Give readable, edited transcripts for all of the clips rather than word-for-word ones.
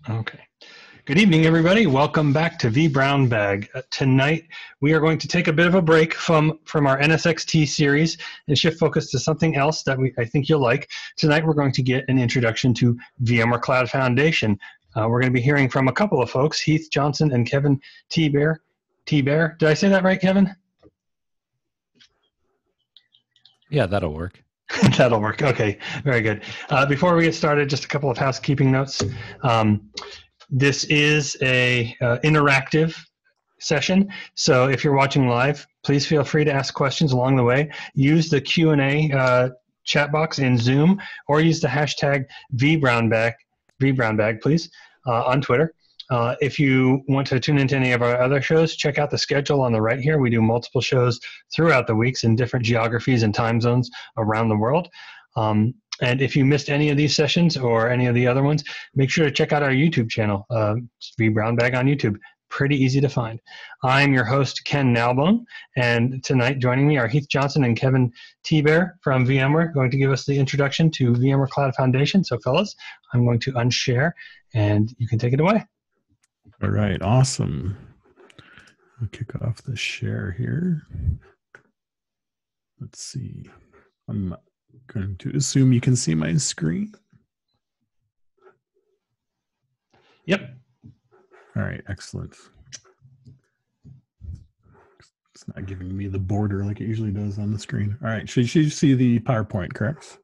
Okay. Good evening, everybody. Welcome back to vBrownBag. Tonight, we are going to take a bit of a break from our NSXT series and shift focus to something else that I think you'll like. Tonight, we're going to get an introduction to VMware Cloud Foundation. We're going to be hearing from a couple of folks, Heath Johnson and Kevin T-Bear. T-Bear, did I say that right, Kevin? Yeah, that'll work. That'll work. Okay, very good. Before we get started, just a couple of housekeeping notes. This is a interactive session, so if you're watching live, please feel free to ask questions along the way. Use the Q&A chat box in Zoom, or use the hashtag vBrownBag, please, on Twitter. If you want to tune into any of our other shows, check out the schedule on the right here. We do multiple shows throughout the weeks in different geographies and time zones around the world. And if you missed any of these sessions or any of the other ones, make sure to check out our YouTube channel, vBrownBag on YouTube. Pretty easy to find. I'm your host, Ken Nalbone, and tonight joining me are Heath Johnson and Kevin T-Bear from VMware, going to give us the introduction to VMware Cloud Foundation. So fellas, I'm going to unshare, and you can take it away. All right, awesome. I'll kick off the share here. Let's see. I'm going to assume you can see my screen. Yep. All right, excellent. It's not giving me the border like it usually does on the screen. All right, should you see the PowerPoint, correct?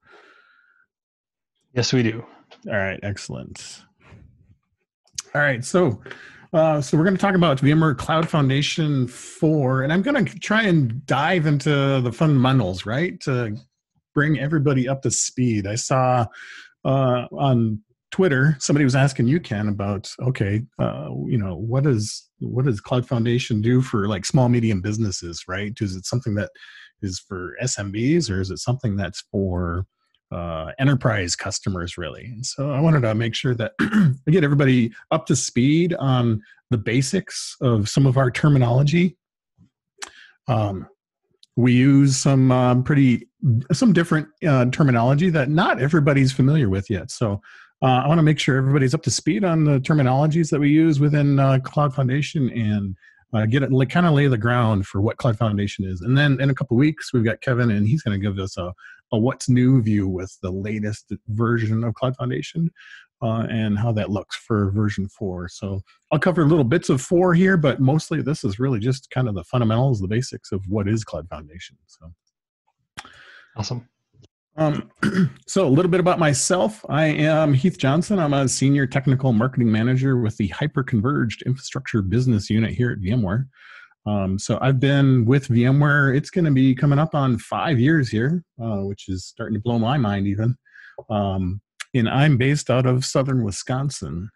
Yes, we do. All right, excellent. All right, so we're going to talk about VMware Cloud Foundation 4, and I'm going to try and dive into the fundamentals, right, to bring everybody up to speed. I saw on Twitter somebody was asking you, Ken, about what does Cloud Foundation do for like small medium businesses, right? Is it something that is for SMBs, or is it something that's for enterprise customers, really? And so I wanted to make sure that I get everybody up to speed on the basics of some of our terminology. We use some different terminology that not everybody's familiar with yet. So I want to make sure everybody's up to speed on the terminologies that we use within Cloud Foundation, and kind of lay the ground for what Cloud Foundation is. And then in a couple of weeks, we've got Kevin, and he's going to give us a what's new view with the latest version of Cloud Foundation and how that looks for version 4. So I'll cover little bits of 4 here, but mostly this is really just kind of the fundamentals, the basics of what is Cloud Foundation. So awesome. So a little bit about myself. I am Heath Johnson. I'm a Senior Technical Marketing Manager with the Hyper-Converged Infrastructure Business Unit here at VMware. So I've been with VMware, it's going to be coming up on 5 years here, which is starting to blow my mind even. And I'm based out of Southern Wisconsin.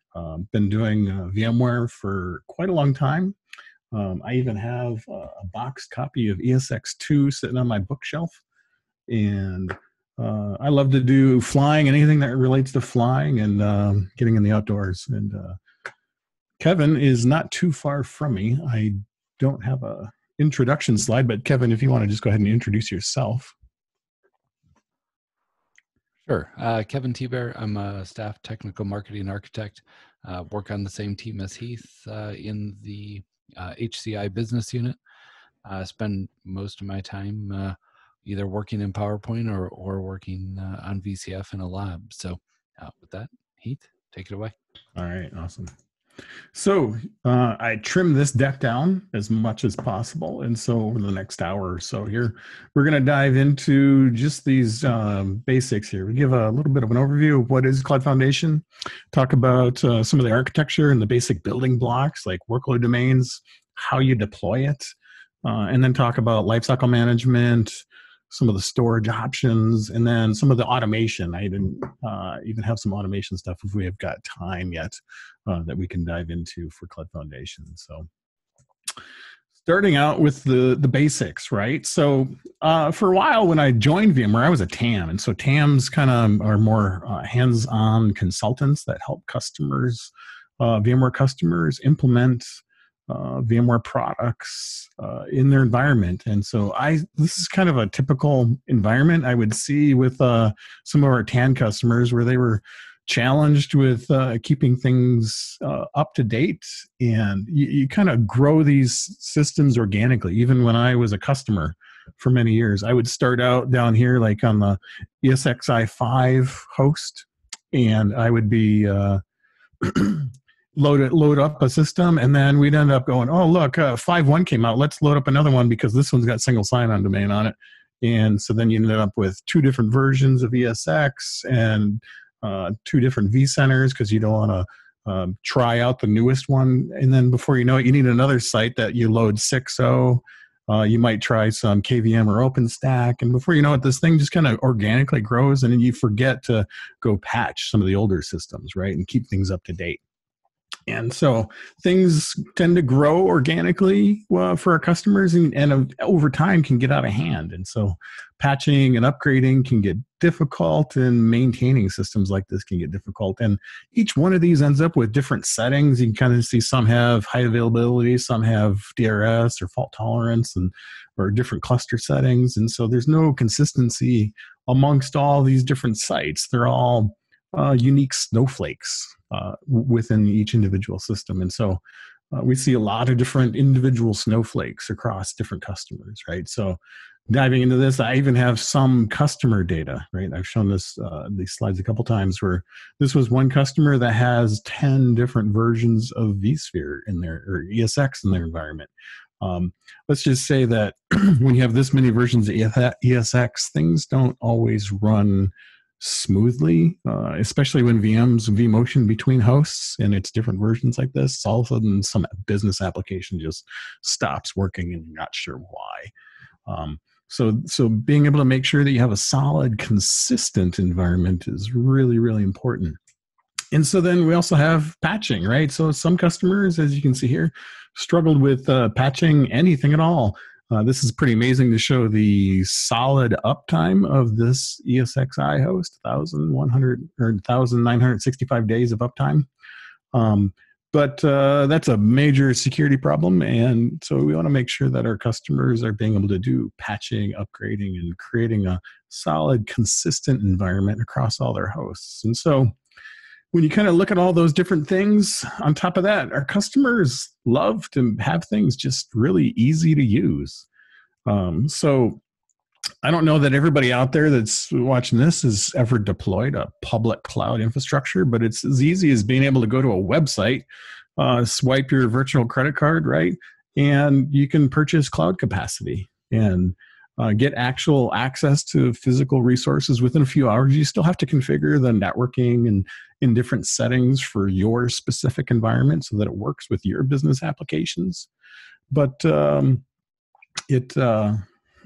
Been doing VMware for quite a long time. I even have a boxed copy of ESX2 sitting on my bookshelf. And I love to do flying, anything that relates to flying and getting in the outdoors. And Kevin is not too far from me. I don't have a introduction slide, but Kevin, if you want to just go ahead and introduce yourself. Sure. Kevin T-Bear. I'm a staff technical marketing architect. Work on the same team as Heath in the HCI business unit. Spend most of my time either working in PowerPoint or working on VCF in a lab. So with that, Heath, take it away. All right, awesome. So I trimmed this deck down as much as possible. And so over the next hour or so here, we're going to dive into just these basics here. We give a little bit of an overview of what is Cloud Foundation, talk about some of the architecture and the basic building blocks like workload domains, how you deploy it, and then talk about lifecycle management, some of the storage options, and then some of the automation. I didn't even have some automation stuff if we have got time yet that we can dive into for Cloud Foundation. So starting out with the basics, right? So for a while when I joined VMware, I was a TAM. And so TAMs kind of are more hands-on consultants that help customers, VMware customers, implement VMware products in their environment. And so this is kind of a typical environment I would see with some of our TAN customers where they were challenged with keeping things up to date, and you kind of grow these systems organically. Even when I was a customer for many years, I would start out down here like on the ESXi 5 host, and I would be load up a system, and then we'd end up going, oh look, 5.1 came out, let's load up another one because this one's got single sign-on domain on it. And so then you ended up with 2 different versions of ESX and 2 different vCenters because you don't want to try out the newest one. And then before you know it, you need another site that you load 6.0. You might try some KVM or OpenStack. And before you know it, this thing just kind of organically grows, and then you forget to go patch some of the older systems, right, and keep things up to date. And so things tend to grow organically for our customers, and over time can get out of hand. And so patching and upgrading can get difficult, and maintaining systems like this can get difficult. And each one of these ends up with different settings. You can kind of see some have high availability, some have DRS or fault tolerance, or different cluster settings. And so there's no consistency amongst all these different sites. They're all unique snowflakes within each individual system. And so we see a lot of different individual snowflakes across different customers, right? So diving into this, I even have some customer data, right? I've shown this these slides a couple times where this was one customer that has 10 different versions of vSphere in their, or ESX in their environment. Let's just say that when you have this many versions of ESX, things don't always run smoothly, especially when VMs vMotion between hosts and it's different versions like this. All of a sudden, some business application just stops working and you're not sure why. So being able to make sure that you have a solid, consistent environment is really, really important. And so then we also have patching, right? So some customers, as you can see here, struggled with patching anything at all. This is pretty amazing to show the solid uptime of this ESXi host, 1,100 or 1,965 days of uptime. But that's a major security problem, and so we want to make sure that our customers are being able to do patching, upgrading, and creating a solid, consistent environment across all their hosts. And so when you kind of look at all those different things, on top of that, our customers love to have things just really easy to use. So I don't know that everybody out there that's watching this has ever deployed a public cloud infrastructure, but it's as easy as being able to go to a website, swipe your virtual credit card, right? And you can purchase cloud capacity and get actual access to physical resources within a few hours. You still have to configure the networking and in different settings for your specific environment so that it works with your business applications. But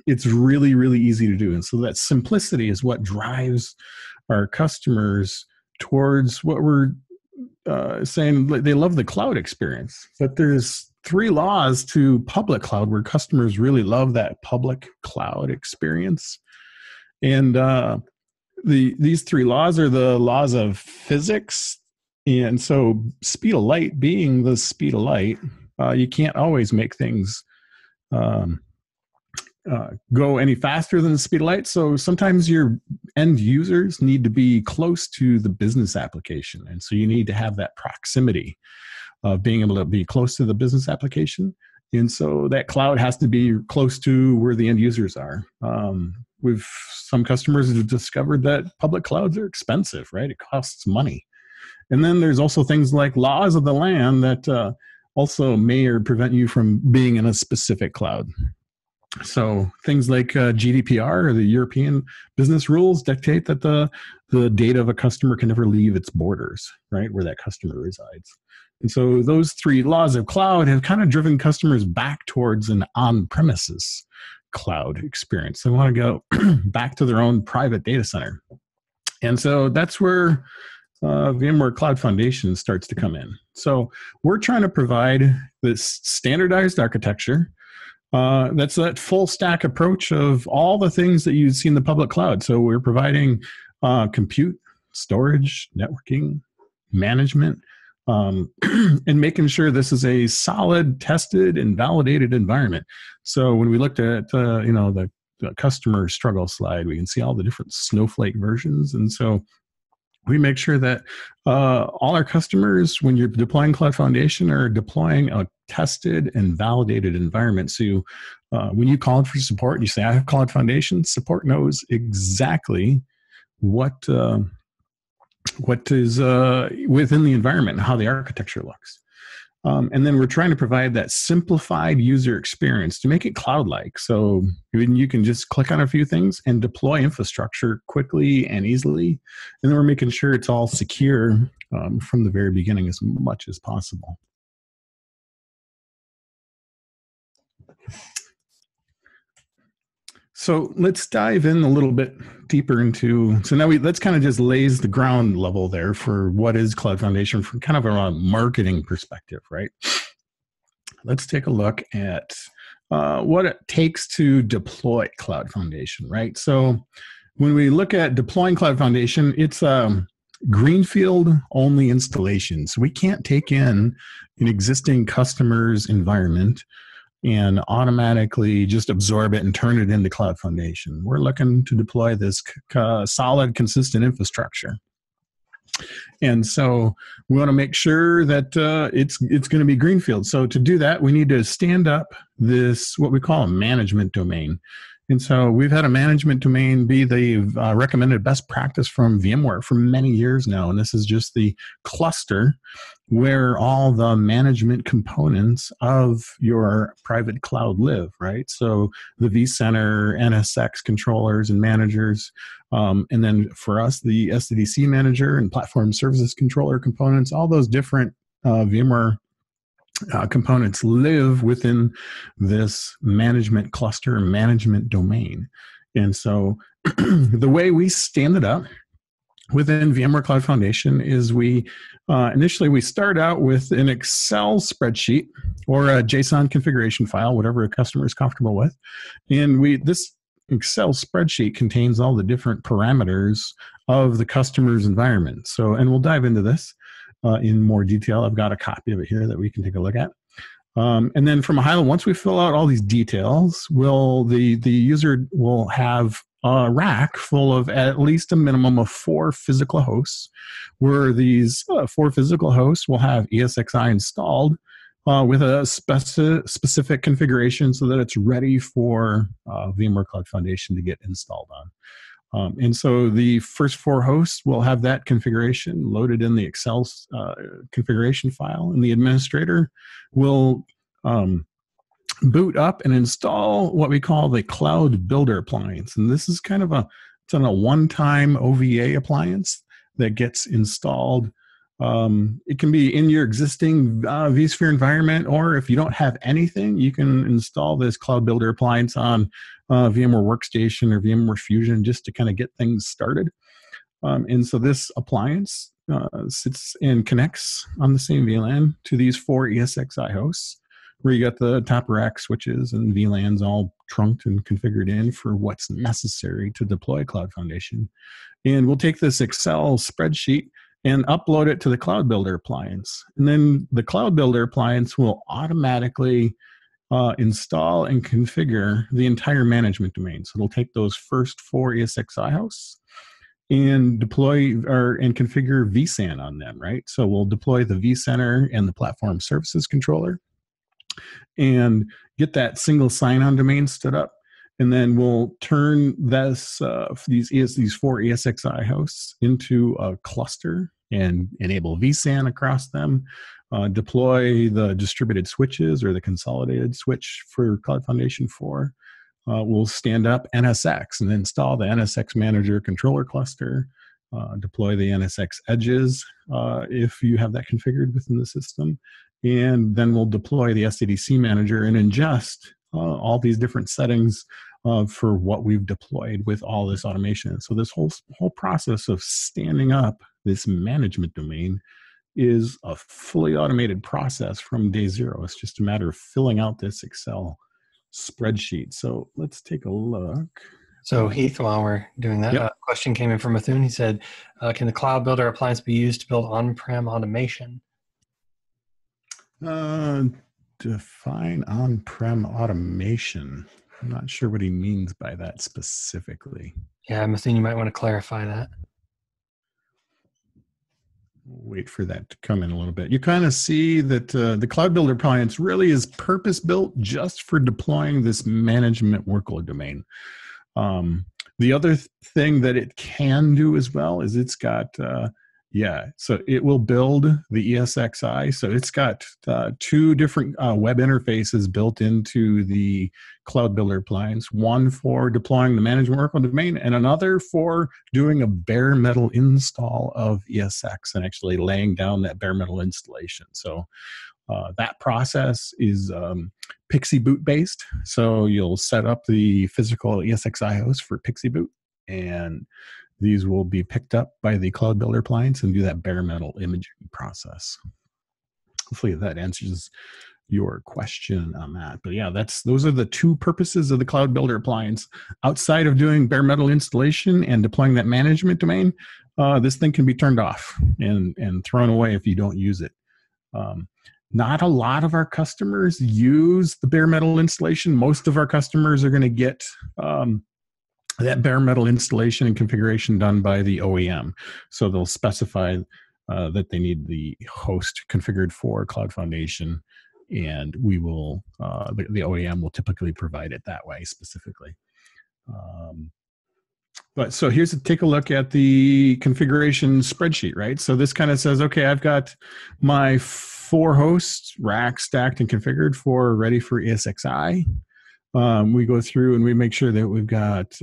it's really, really easy to do. And so that simplicity is what drives our customers towards what we're saying. They love the cloud experience. But there's 3 laws to public cloud where customers really love that public cloud experience. And these 3 laws are the laws of physics. And so speed of light being the speed of light, you can't always make things go any faster than the speed of light. So sometimes your end users need to be close to the business application. And so you need to have that proximity of being able to be close to the business application. And so that cloud has to be close to where the end users are. Some customers have discovered that public clouds are expensive, right? It costs money. And then there's also things like laws of the land that also may or prevent you from being in a specific cloud. So things like GDPR, or the European business rules, dictate that the data of a customer can never leave its borders, right, where that customer resides. And so those 3 laws of cloud have kind of driven customers back towards an on-premises cloud experience. They want to go back to their own private data center. And so that's where VMware Cloud Foundation starts to come in. So we're trying to provide this standardized architecture. That's that full stack approach of all the things that you'd see in the public cloud. So we're providing compute, storage, networking, management, and making sure this is a solid, tested, and validated environment. So when we looked at the customer struggle slide, we can see all the different Snowflake versions. And so we make sure that all our customers, when you're deploying Cloud Foundation, are deploying a tested and validated environment. So when you call for support, you say, I have Cloud Foundation, support knows exactly what is within the environment and how the architecture looks. And then we're trying to provide that simplified user experience to make it cloud-like. So you can just click on a few things and deploy infrastructure quickly and easily. And then we're making sure it's all secure from the very beginning as much as possible. So let's dive in a little bit deeper into, so now let's kind of just lays the ground level there for what is Cloud Foundation from kind of a marketing perspective, right? Let's take a look at what it takes to deploy Cloud Foundation, right? So when we look at deploying Cloud Foundation, it's a greenfield only installation. So we can't take in an existing customer's environment and automatically just absorb it and turn it into Cloud Foundation. We're looking to deploy this solid, consistent infrastructure. And so we want to make sure that it's going to be greenfield. So to do that, we need to stand up this, what we call a management domain. And so we've had a management domain be the recommended best practice from VMware for many years now. And this is just the cluster where all the management components of your private cloud live, right? So the vCenter, NSX controllers and managers, and then for us, the SDC Manager and Platform Services Controller components, all those different VMware components live within this management cluster, management domain. And so the way we stand it up within VMware Cloud Foundation is we initially we start out with an Excel spreadsheet or a JSON configuration file, whatever a customer is comfortable with. And this Excel spreadsheet contains all the different parameters of the customer's environment. So, and we'll dive into this in more detail. I've got a copy of it here that we can take a look at. And then from a high level, once we fill out all these details, the user will have a rack full of at least a minimum of 4 physical hosts, where these 4 physical hosts will have ESXi installed with a specific configuration so that it's ready for VMware Cloud Foundation to get installed on. And so the first 4 hosts will have that configuration loaded in the Excel configuration file, and the administrator will boot up and install what we call the Cloud Builder appliance. And this is kind of it's on a one-time OVA appliance that gets installed. It can be in your existing vSphere environment, or if you don't have anything, you can install this Cloud Builder appliance on VMware Workstation or VMware Fusion just to kind of get things started. And so this appliance sits and connects on the same VLAN to these 4 ESXi hosts, where you got the top rack switches and VLANs all trunked and configured in for what's necessary to deploy Cloud Foundation. And we'll take this Excel spreadsheet and upload it to the Cloud Builder appliance. And then the Cloud Builder appliance will automatically install and configure the entire management domain. So it'll take those first 4 ESXi hosts and deploy and configure vSAN on them, right? So we'll deploy the vCenter and the Platform Services Controller and get that single sign-on domain stood up. And then we'll turn these 4 ESXi hosts into a cluster and enable vSAN across them, deploy the distributed switches or the consolidated switch for Cloud Foundation 4. We'll stand up NSX and install the NSX Manager controller cluster, deploy the NSX edges if you have that configured within the system. And then we'll deploy the SDC Manager and ingest all these different settings for what we've deployed with all this automation. So this whole process of standing up this management domain is a fully automated process from day 0. It's just a matter of filling out this Excel spreadsheet. So let's take a look. So Heath, while we're doing that, a question came in from Athun. He said, can the Cloud Builder appliance be used to build on-prem automation? Define on-prem automation. I'm not sure what he means by that specifically. Yeah, Athun, you might want to clarify that. Wait for that to come in a little bit. You kind of see that the Cloud Builder appliance really is purpose-built just for deploying this management workload domain. The other thing that it can do as well is it's got, so it will build the ESXi. So it's got 2 different web interfaces built into the Cloud Builder appliance, one for deploying the management workload domain and another for doing a bare metal install of ESX and actually laying down that bare metal installation. So that process is Pixie Boot based. So you'll set up the physical ESXi host for Pixie Boot, and these will be picked up by the Cloud Builder appliance and do that bare metal imaging process. Hopefully that answers your question on that. But yeah, those are the 2 purposes of the Cloud Builder appliance. Outside of doing bare metal installation and deploying that management domain, this thing can be turned off and thrown away if you don't use it. Not a lot of our customers use the bare metal installation. Most of our customers are going to get that bare metal installation and configuration done by the OEM. So they'll specify that they need the host configured for Cloud Foundation, and we will, the OEM will typically provide it that way specifically. But so take a look at the configuration spreadsheet, right? So this kind of says, okay, I've got my 4 hosts racked, stacked, and configured ready for ESXi. We go through and we make sure that we've got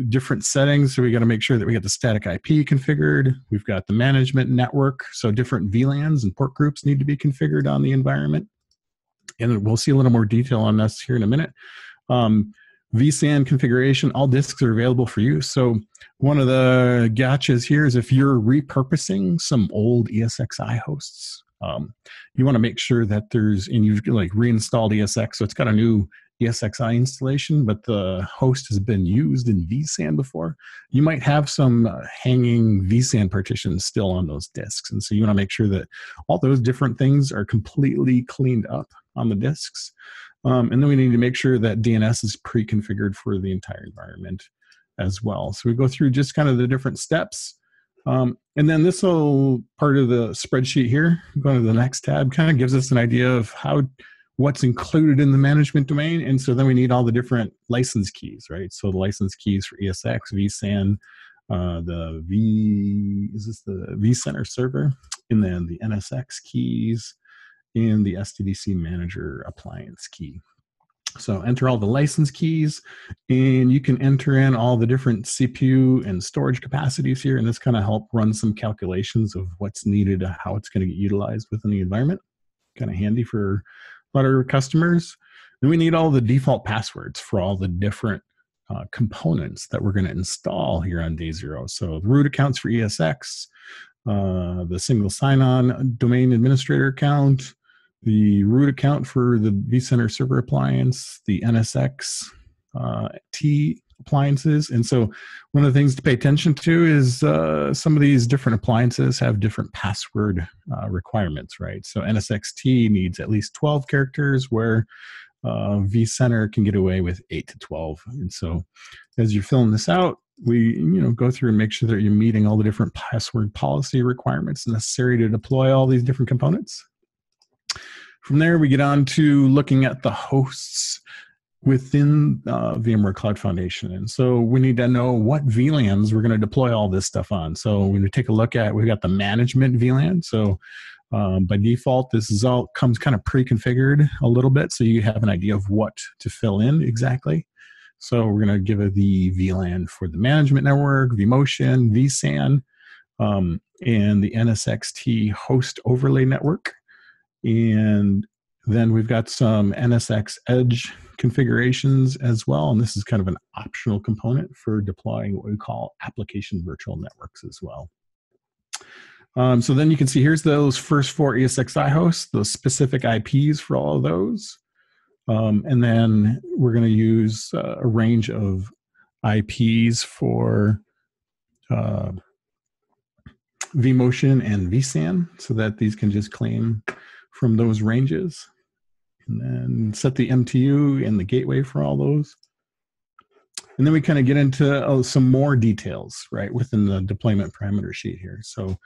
different settings. So we got to make sure that we got the static IP configured. We've got the management network. So different VLANs and port groups need to be configured on the environment. And we'll see a little more detail on this here in a minute. vSAN configuration, all disks are available for use. So one of the gotchas here is if you're repurposing some old ESXi hosts, you want to make sure that you've like reinstalled ESX, so it's got a new ESXi installation, but the host has been used in vSAN before. You might have some hanging vSAN partitions still on those disks, and so you want to make sure that all those different things are completely cleaned up on the disks. And then we need to make sure that DNS is pre-configured for the entire environment as well. So we go through just kind of the different steps. And then this whole part of the spreadsheet here, going to the next tab, kind of gives us an idea of what's included in the management domain. And so then we need all the different license keys, right? So the license keys for ESX, vSAN, the vCenter server, and then the NSX keys, and the SDC Manager appliance key. So enter all the license keys, and you can enter in all the different CPU and storage capacities here, and this kind of help run some calculations of what's needed, how it's going to get utilized within the environment. Kind of handy for a lot of our customers. Then we need all the default passwords for all the different components that we're going to install here on day 0. So the root accounts for ESX, the single sign-on domain administrator account, the root account for the vCenter server appliance, the NSX T appliances. And so one of the things to pay attention to is some of these different appliances have different password requirements, right? So NSXT needs at least 12 characters, where vCenter can get away with 8 to 12. And so as you're filling this out, we go through and make sure that you're meeting all the different password policy requirements necessary to deploy all these different components. From there, we get on to looking at the hosts within VMware Cloud Foundation. And so we need to know what VLANs we're going to deploy all this stuff on. So when we take a look at, we've got the management VLAN. So by default, this is all comes kind of pre-configured a little bit, so you have an idea of what to fill in exactly. So we're going to give it the VLAN for the management network, vMotion, vSAN, and the NSXT host overlay network. And then we've got some NSX Edge configurations as well. And this is kind of an optional component for deploying what we call application virtual networks as well. So then you can see here's those first 4 ESXi hosts, those specific IPs for all of those. And then we're going to use a range of IPs for vMotion and vSAN, so that these can just claim from those ranges. And then set the MTU and the gateway for all those. And then we kind of get into some more details, right, within the deployment parameter sheet here. So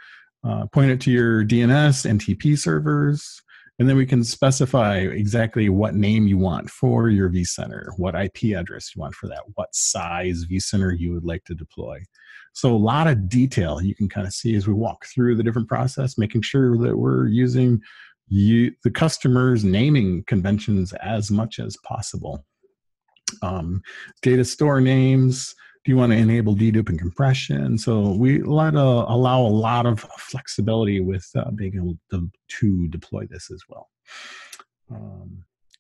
point it to your DNS, NTP servers, and then we can specify exactly what name you want for your vCenter, what IP address you want for that, what size vCenter you would like to deploy. So a lot of detail you can kind of see as we walk through the different process, making sure that we're using the customer's naming conventions as much as possible. Data store names. Do you want to enable dedupe and compression? So we allow a lot of flexibility with being able to deploy this as well.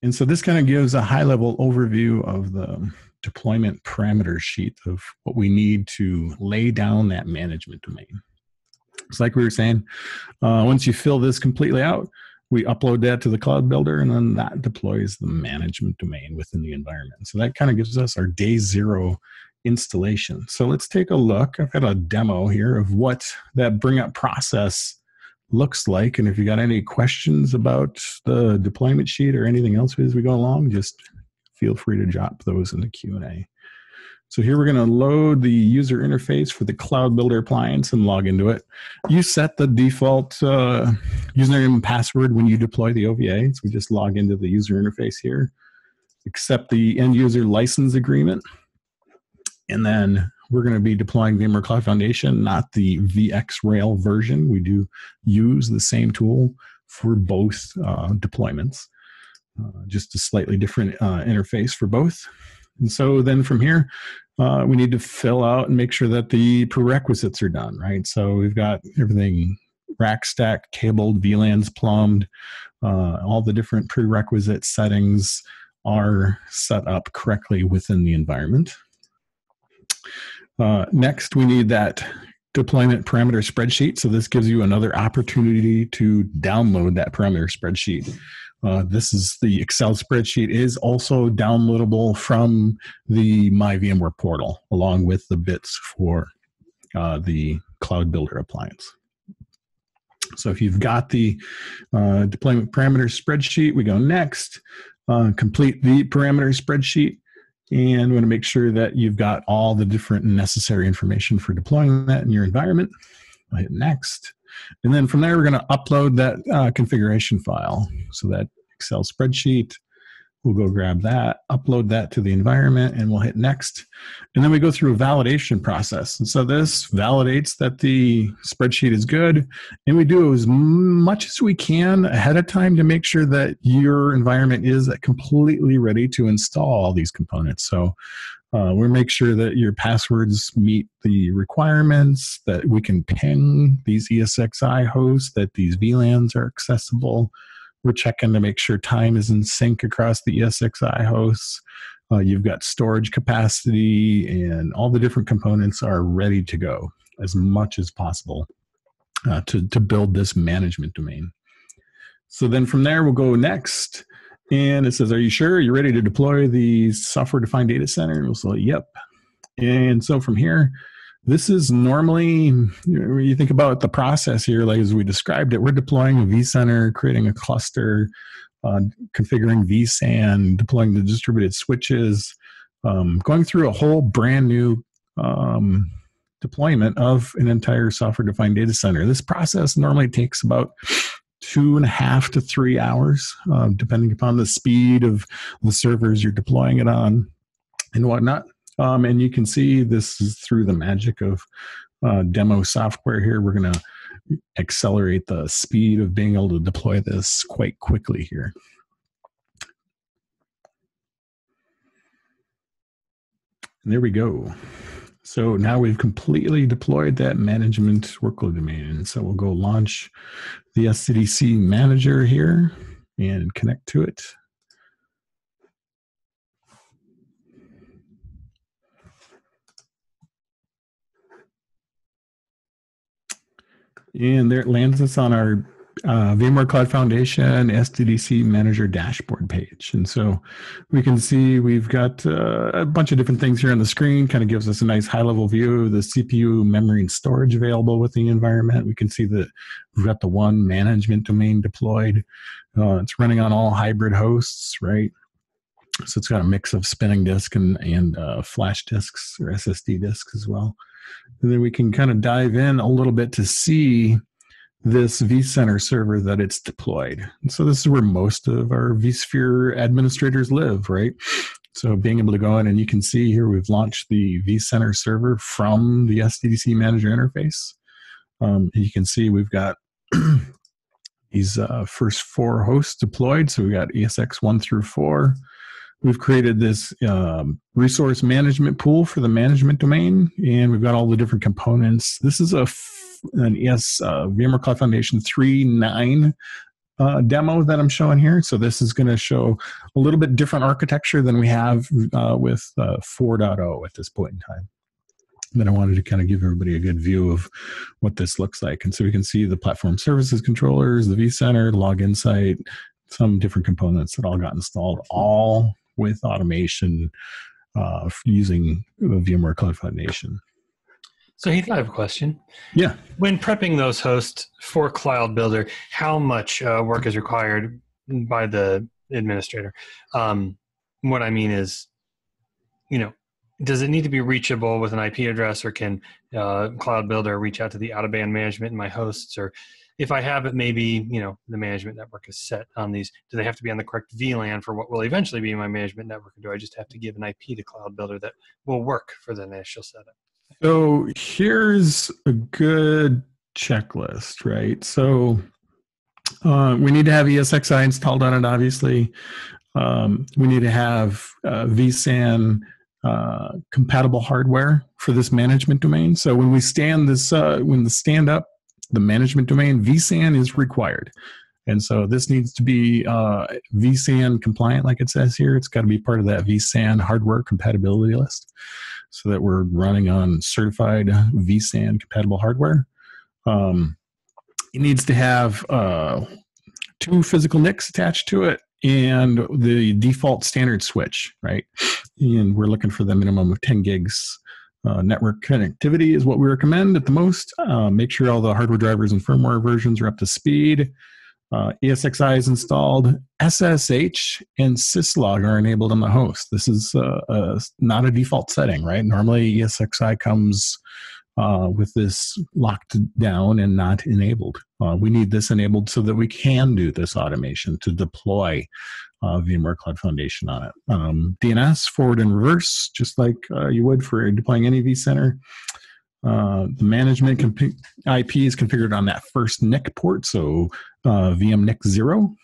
And so this kind of gives a high-level overview of the deployment parameter sheet of what we need to lay down that management domain. It's like we were saying, once you fill this completely out, we upload that to the cloud builder, and then that deploys the management domain within the environment. So that kind of gives us our day zero installation. So let's take a look. I've got a demo here of what that bring up process looks like. And if you got any questions about the deployment sheet or anything else as we go along, just feel free to drop those in the Q&A. So here we're going to load the user interface for the Cloud Builder appliance and log into it. You set the default username and password when you deploy the OVA. So we just log into the user interface here, accept the end user license agreement, and then we're going to be deploying VMware Cloud Foundation, not the VxRail version. We do use the same tool for both deployments, just a slightly different interface for both. And so then from here, we need to fill out and make sure that the prerequisites are done, right? So we've got everything rack stacked, cabled, VLANs plumbed, all the different prerequisite settings are set up correctly within the environment. Next, we need that deployment parameter spreadsheet. So this gives you another opportunity to download that parameter spreadsheet. This is the Excel spreadsheet is also downloadable from the My VMware portal, along with the bits for the Cloud Builder appliance. So if you've got the deployment parameter spreadsheet, we go next, complete the parameter spreadsheet, and we want to make sure that you've got all the different necessary information for deploying that in your environment. I'll hit next. And then from there, we're going to upload that configuration file. So that Excel spreadsheet, we'll go grab that, upload that to the environment, and we'll hit next. And then we go through a validation process. And so this validates that the spreadsheet is good. And we do as much as we can ahead of time to make sure that your environment is completely ready to install all these components. So we make sure that your passwords meet the requirements, that we can ping these ESXi hosts, that these VLANs are accessible. We're checking to make sure time is in sync across the ESXi hosts. You've got storage capacity, and all the different components are ready to go as much as possible to build this management domain. So then from there, we'll go next. And it says, are you sure you're ready to deploy the software-defined data center? And we'll say, yep. And so from here, this is normally, when you think about the process here, like as we described it, we're deploying a vCenter, creating a cluster, configuring vSAN, deploying the distributed switches, going through a whole brand new deployment of an entire software-defined data center. This process normally takes about 2.5 to 3 hours, depending upon the speed of the servers you're deploying it on and whatnot. And you can see this is through the magic of demo software here. We're going to accelerate the speed of being able to deploy this quite quickly here. And there we go. So now we've completely deployed that management workload domain. And so we'll go launch the SDC Manager here and connect to it. And there it lands us on our VMware Cloud Foundation SDC Manager Dashboard page. And so we can see we've got a bunch of different things here on the screen, kind of gives us a nice high-level view of the CPU, memory, and storage available with the environment. We can see that we've got the one management domain deployed. It's running on all hybrid hosts, right? So it's got a mix of spinning disk and flash disks or SSD disks as well. And then we can kind of dive in a little bit to see this vCenter server that it's deployed. And so this is where most of our vSphere administrators live, right? So being able to go in, and you can see here we've launched the vCenter server from the SDC Manager interface. And you can see we've got these first 4 hosts deployed. So we got ESX 1 through 4. We've created this resource management pool for the management domain, and we've got all the different components. This is an VMware Cloud Foundation 3.9 demo that I'm showing here. So this is going to show a little bit different architecture than we have with 4.0 at this point in time. Then I wanted to kind of give everybody a good view of what this looks like. And so we can see the platform services controllers, the vCenter, Log Insight, some different components that all got installed, all with automation using the VMware Cloud Foundation. So Heath, I have a question. Yeah. When prepping those hosts for Cloud Builder, how much work is required by the administrator? What I mean is, does it need to be reachable with an IP address, or can Cloud Builder reach out to the out-of-band management in my hosts? Or if I have it, maybe, the management network is set on these. Do they have to be on the correct VLAN for what will eventually be my management network? Or do I just have to give an IP to Cloud Builder that will work for the initial setup? So here's a good checklist, right? So we need to have ESXi installed on it, obviously. We need to have vSAN compatible hardware for this management domain. So when we stand this, when the stand up the management domain, vSAN is required. And so this needs to be vSAN compliant, like it says here. It's got to be part of that vSAN hardware compatibility list so that we're running on certified vSAN compatible hardware. It needs to have 2 physical NICs attached to it and the default standard switch, right? And we're looking for the minimum of 10 gigs. Network connectivity is what we recommend at the most. Make sure all the hardware drivers and firmware versions are up to speed. ESXi is installed. SSH and syslog are enabled on the host. This is not a default setting, right? Normally ESXi comes with this locked down and not enabled. We need this enabled so that we can do this automation to deploy VMware Cloud Foundation on it. DNS, forward and reverse, just like you would for deploying any vCenter. The management IP is configured on that first NIC port, so VM NIC 0.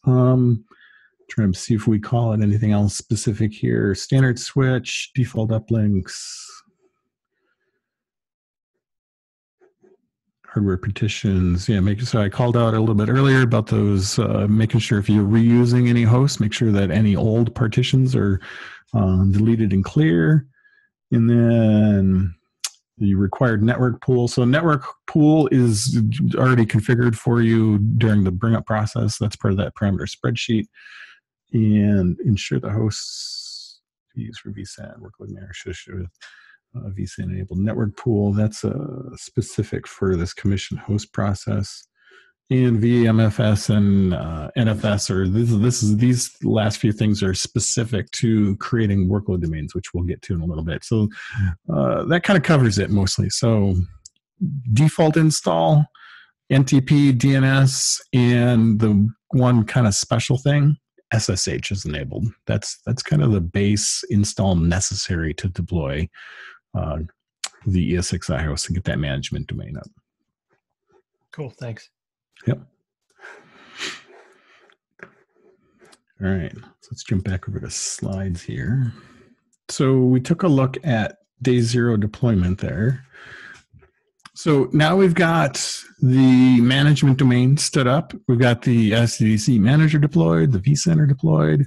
Trying to see if we call it anything else specific here. Standard switch, default uplinks, hardware partitions. Yeah, so I called out a little bit earlier about those, making sure if you're reusing any hosts, make sure that any old partitions are deleted and clear. And then the required network pool. So network pool is already configured for you during the bring up process. That's part of that parameter spreadsheet. And ensure the hosts used for vSAN workload manager should vSAN enabled network pool. That's specific for this commission host process. And VMFS and NFS are these last few things are specific to creating workload domains, which we'll get to in a little bit. So that kind of covers it mostly. So default install, NTP, DNS, and the one kind of special thing, SSH is enabled. That's kind of the base install necessary to deploy the ESXi host and get that management domain up. Cool, thanks. Yep. All right, so let's jump back over to slides here. So we took a look at day 0 deployment there. So now we've got the management domain stood up. We've got the SDC Manager deployed, the vCenter deployed.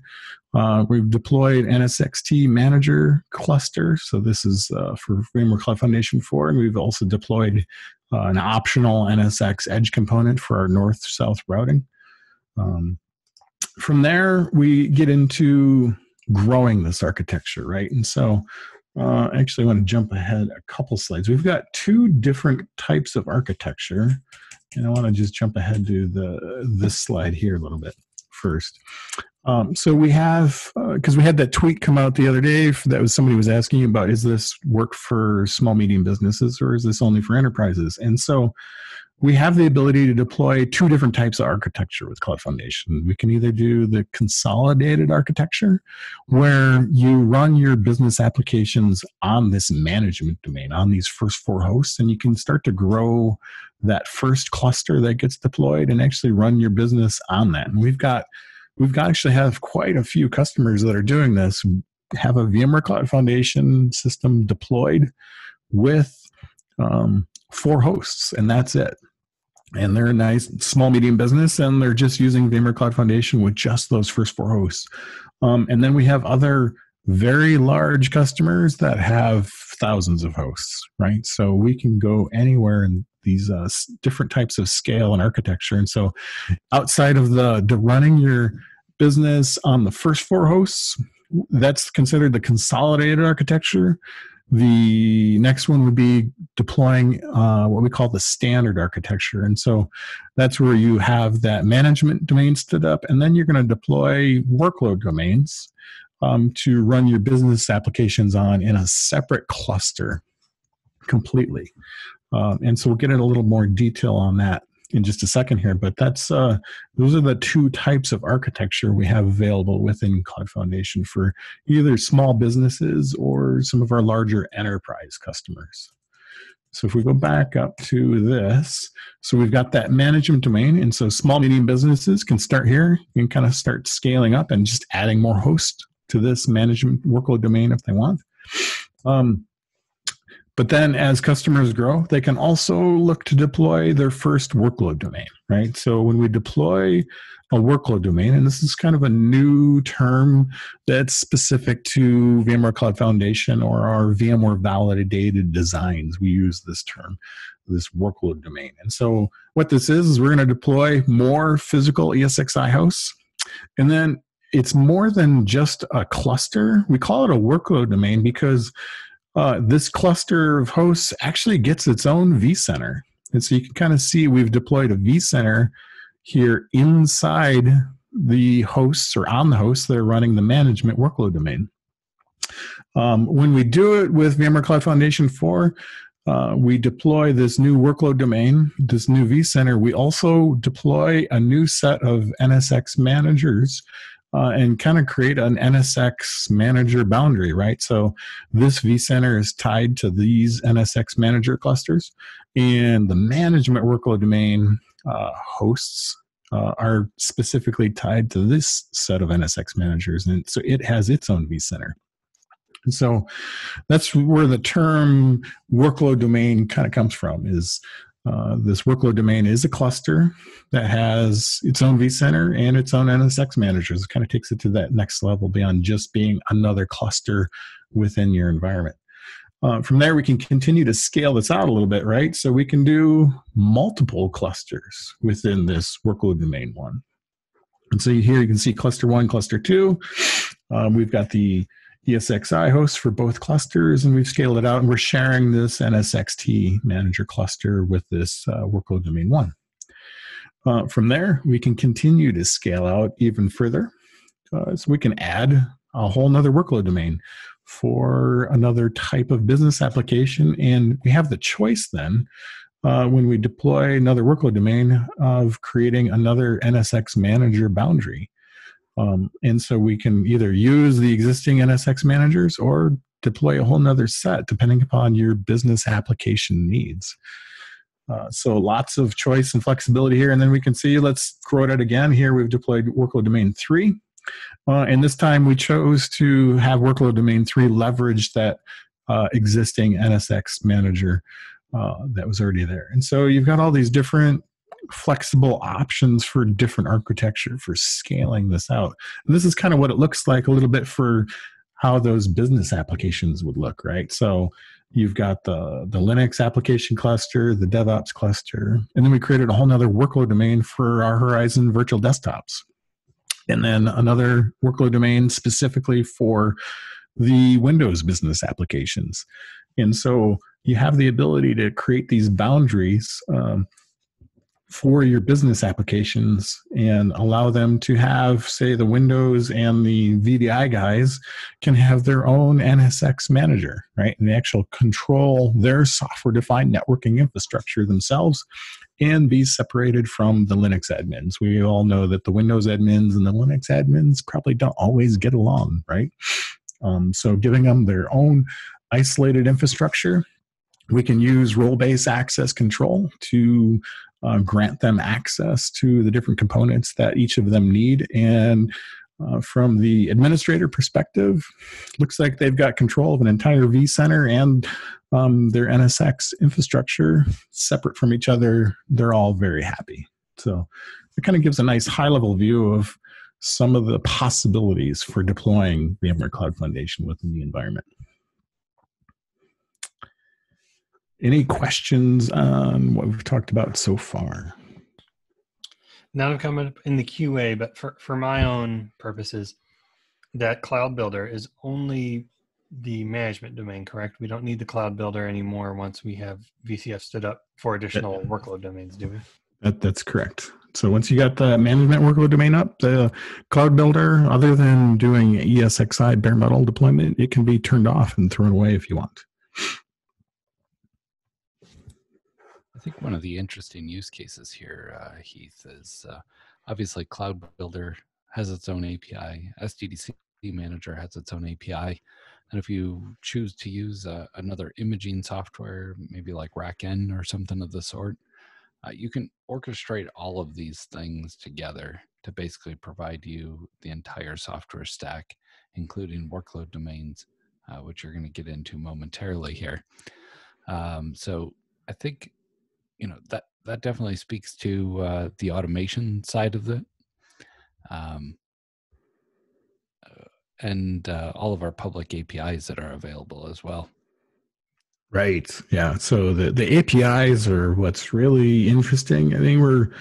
We've deployed NSXT Manager cluster. So this is for VMware Cloud Foundation 4. And we've also deployed an optional NSX Edge component for our north-south routing. From there, we get into growing this architecture, right? And so actually I want to jump ahead a couple slides. We've got 2 different types of architecture. And I want to just jump ahead to this slide here a little bit first. So we have, because we had that tweet come out the other day that was somebody was asking about, is this work for small, medium businesses or is this only for enterprises? And so we have the ability to deploy two different types of architecture with Cloud Foundation. We can either do the consolidated architecture, where you run your business applications on this management domain, on these first 4 hosts, and you can start to grow that first cluster that gets deployed and actually run your business on that. And we've actually have quite a few customers that are doing this, have a VMware Cloud Foundation system deployed with 4 hosts, and that's it. And they're a nice small, medium business, and they're just using VMware Cloud Foundation with just those first 4 hosts. And then we have other very large customers that have thousands of hosts, right? So we can go anywhere in these different types of scale and architecture. And so outside of the running your business on the first 4 hosts, that's considered the consolidated architecture. The next one would be deploying what we call the standard architecture. And so that's where you have that management domain stood up, and then you're going to deploy workload domains to run your business applications on in a separate cluster completely. And so we'll get in a little more detail on that in just a second here, but that's those are the 2 types of architecture we have available within Cloud Foundation for either small businesses or some of our larger enterprise customers. So if we go back up to this, so we've got that management domain, and so small, medium businesses can start here and kind of start scaling up and just adding more hosts to this management workload domain if they want. But then as customers grow, they can also look to deploy their first workload domain, right? So when we deploy a workload domain, and this is kind of a new term that's specific to VMware Cloud Foundation or our VMware validated designs, we use this term, this workload domain. And so what this is we're going to deploy more physical ESXi hosts, and then it's more than just a cluster. We call it a workload domain because this cluster of hosts actually gets its own vCenter. And so you can kind of see we've deployed a vCenter here inside the hosts or on the hosts that are running the management workload domain. When we do it with VMware Cloud Foundation 4, we deploy this new workload domain, this new vCenter. We also deploy a new set of NSX managers and kind of create an NSX manager boundary, right? So this vCenter is tied to these NSX manager clusters, and the management workload domain hosts are specifically tied to this set of NSX managers, and so it has its own vCenter. And so that's where the term workload domain kind of comes from, is this workload domain is a cluster that has its own vCenter and its own NSX managers. It kind of takes it to that next level beyond just being another cluster within your environment. From there, we can continue to scale this out a little bit, right? So we can do multiple clusters within this workload domain one. And so here you can see cluster 1, cluster 2. We've got the ESXi hosts for both clusters, and we've scaled it out, and we're sharing this NSXT manager cluster with this workload domain 1. From there, we can continue to scale out even further. So we can add a whole nother workload domain for another type of business application, and we have the choice then when we deploy another workload domain of creating another NSX manager boundary. And so we can either use the existing NSX managers or deploy a whole nother set depending upon your business application needs. So lots of choice and flexibility here. And then we can see, let's quote it again. Here we've deployed workload domain 3. And this time we chose to have workload domain 3 leverage that existing NSX manager that was already there. And so you've got all these different flexible options for different architecture for scaling this out. And this is kind of what it looks like a little bit for how those business applications would look, right? So you've got the Linux application cluster, the DevOps cluster, and then we created a whole nother workload domain for our Horizon virtual desktops. And then another workload domain specifically for the Windows business applications. And so you have the ability to create these boundaries for your business applications and allow them to have, say, the Windows and the VDI guys can have their own NSX manager, right? And they actually control their software-defined networking infrastructure themselves. and be separated from the Linux admins. We all know that the Windows admins and the Linux admins probably don't always get along, right? So giving them their own isolated infrastructure, we can use role-based access control to grant them access to the different components that each of them need. And from the administrator perspective, looks like they've got control of an entire vCenter and their NSX infrastructure separate from each other. They're all very happy. So it kind of gives a nice high-level view of some of the possibilities for deploying VMware Cloud Foundation within the environment. Any questions on what we've talked about so far? Now I'm coming up in the QA, but for my own purposes, that Cloud Builder is only the management domain, correct? We don't need the Cloud Builder anymore once we have VCF stood up for additional workload domains, do we? That's correct. So once you got the management workload domain up, the Cloud Builder, other than doing ESXi bare metal deployment, it can be turned off and thrown away if you want. I think one of the interesting use cases here, Heath, is obviously Cloud Builder has its own API. SDC Manager has its own API. And if you choose to use another imaging software, maybe like RackN or something of the sort, you can orchestrate all of these things together to basically provide you the entire software stack, including workload domains, which you're going to get into momentarily here. So I think, you know, that definitely speaks to the automation side of it, and all of our public APIs that are available as well. Right. Yeah. So the APIs are what's really interesting. I think we're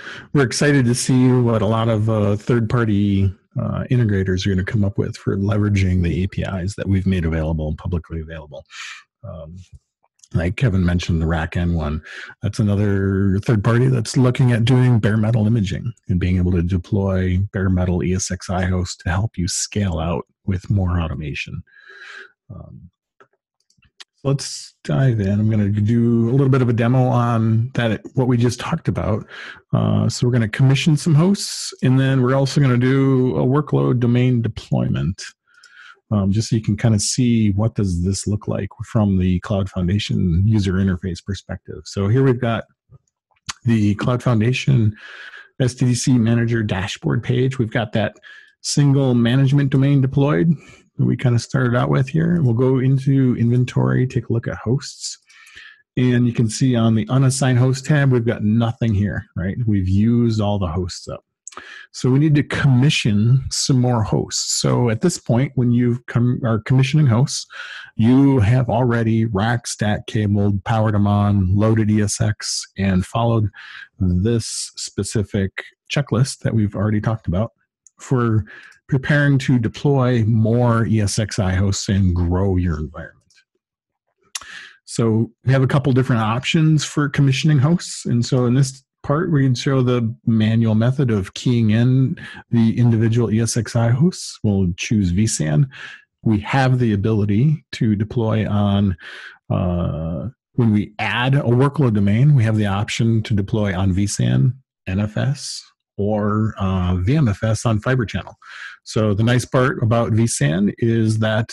excited to see what a lot of third-party integrators are going to come up with for leveraging the APIs that we've made available and publicly available. Like Kevin mentioned, the RackN one. That's another third party that's looking at doing bare metal imaging and being able to deploy bare metal ESXi hosts to help you scale out with more automation. Let's dive in. I'm going to do a little bit of a demo on that, what we just talked about. So we're going to commission some hosts, and then we're also going to do a workload domain deployment. Just so you can kind of see what does this look like from the Cloud Foundation user interface perspective. So here we've got the Cloud Foundation SDC Manager Dashboard page. We've got that single management domain deployed that we kind of started out with here. We'll go into inventory, take a look at hosts. And you can see on the unassigned host tab, we've got nothing here, right? We've used all the hosts up. So we need to commission some more hosts. So at this point, when you are commissioning hosts, you have already rack, stack, cabled, powered them on, loaded ESX, and followed this specific checklist that we've already talked about for preparing to deploy more ESXi hosts and grow your environment. So we have a couple different options for commissioning hosts. And so in this part, we can show the manual method of keying in the individual ESXi hosts. We'll choose vSAN. We have the ability to deploy on, when we add a workload domain, we have the option to deploy on vSAN, NFS, or VMFS on Fiber Channel. So the nice part about vSAN is that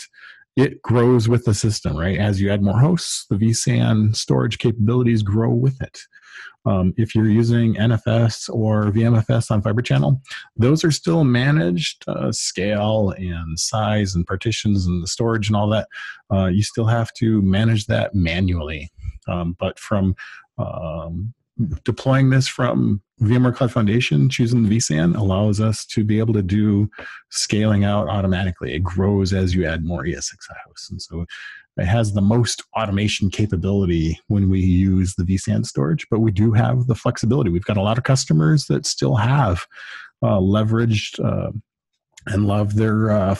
it grows with the system, right? As you add more hosts, the vSAN storage capabilities grow with it. If you're using NFS or VMFS on Fiber Channel, those are still managed, scale and size and partitions and the storage and all that. You still have to manage that manually. But from deploying this from VMware Cloud Foundation, choosing the vSAN allows us to be able to do scaling out automatically. It grows as you add more ESXi hosts. And so it has the most automation capability when we use the vSAN storage, but we do have the flexibility. We've got a lot of customers that still have leveraged and love their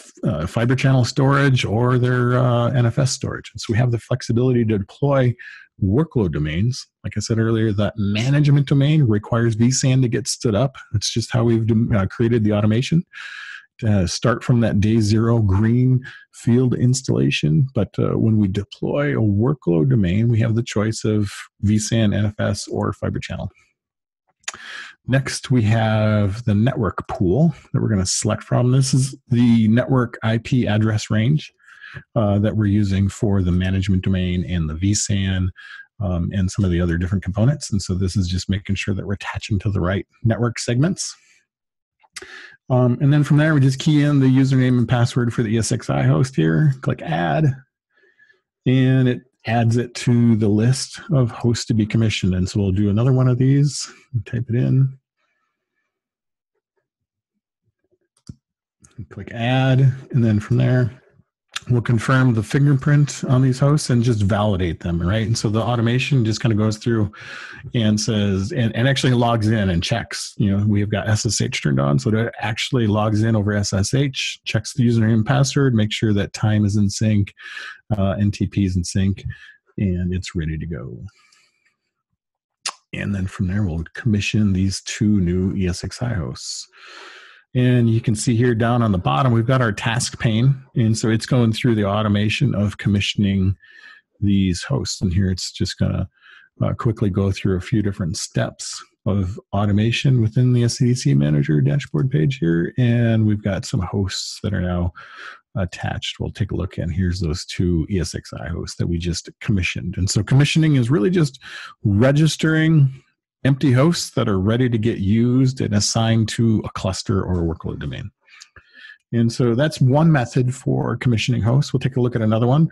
Fiber Channel storage or their NFS storage. And so we have the flexibility to deploy workload domains. Like I said earlier, that management domain requires vSAN to get stood up. It's just how we've created the automation. Start from that day zero green field installation. But when we deploy a workload domain, we have the choice of vSAN, NFS, or Fiber Channel. Next, we have the network pool that we're going to select from. This is the network IP address range that we're using for the management domain and the vSAN and some of the other different components. And so this is just making sure that we're attaching to the right network segments. And then from there, we just key in the username and password for the ESXi host here, click Add, and it adds it to the list of hosts to be commissioned. And so we'll do another one of these, type it in, click Add, and then from there, we'll confirm the fingerprint on these hosts and just validate them, right? And so the automation just kind of goes through and says, and actually logs in and checks, we've got SSH turned on. So it actually logs in over SSH, checks the username and password, make sure that time is in sync, NTP is in sync, and it's ready to go. And then from there, we'll commission these 2 new ESXi hosts. And you can see here down on the bottom, we've got our task pane. And so it's going through the automation of commissioning these hosts. And here it's just going to quickly go through a few different steps of automation within the SDC Manager Dashboard page here. And we've got some hosts that are now attached. We'll take a look, and here's those 2 ESXi hosts that we just commissioned. And so commissioning is really just registering empty hosts that are ready to get used and assigned to a cluster or a workload domain. And so that's one method for commissioning hosts. We'll take a look at another one.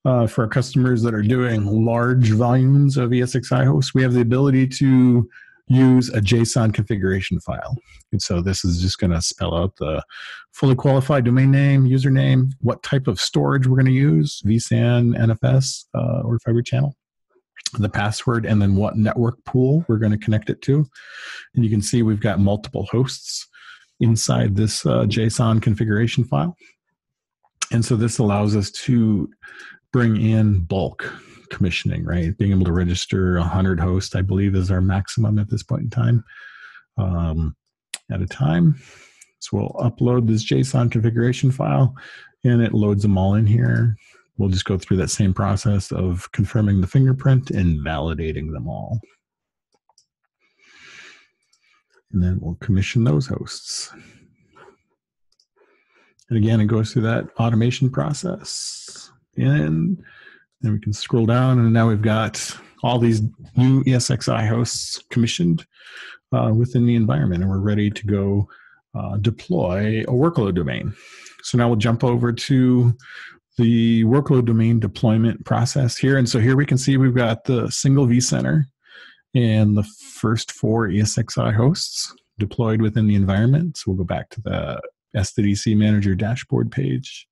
For our customers that are doing large volumes of ESXi hosts, we have the ability to use a JSON configuration file. And so this is just going to spell out the fully qualified domain name, username, what type of storage we're going to use, vSAN, NFS, or Fiber Channel, the password, and then what network pool we're going to connect it to. And you can see we've got multiple hosts inside this JSON configuration file. And so this allows us to bring in bulk commissioning, right? Being able to register 100 hosts, I believe, is our maximum at this point in time at a time. So we'll upload this JSON configuration file, and it loads them all in here. We'll just go through that same process of confirming the fingerprint and validating them all. And then we'll commission those hosts. And again, it goes through that automation process. And then we can scroll down, and now we've got all these new ESXi hosts commissioned within the environment, and we're ready to go deploy a workload domain. So now we'll jump over to the workload domain deployment process here. And so here we can see we've got the single vCenter and the first 4 ESXi hosts deployed within the environment. So we'll go back to the SDC Manager Dashboard page,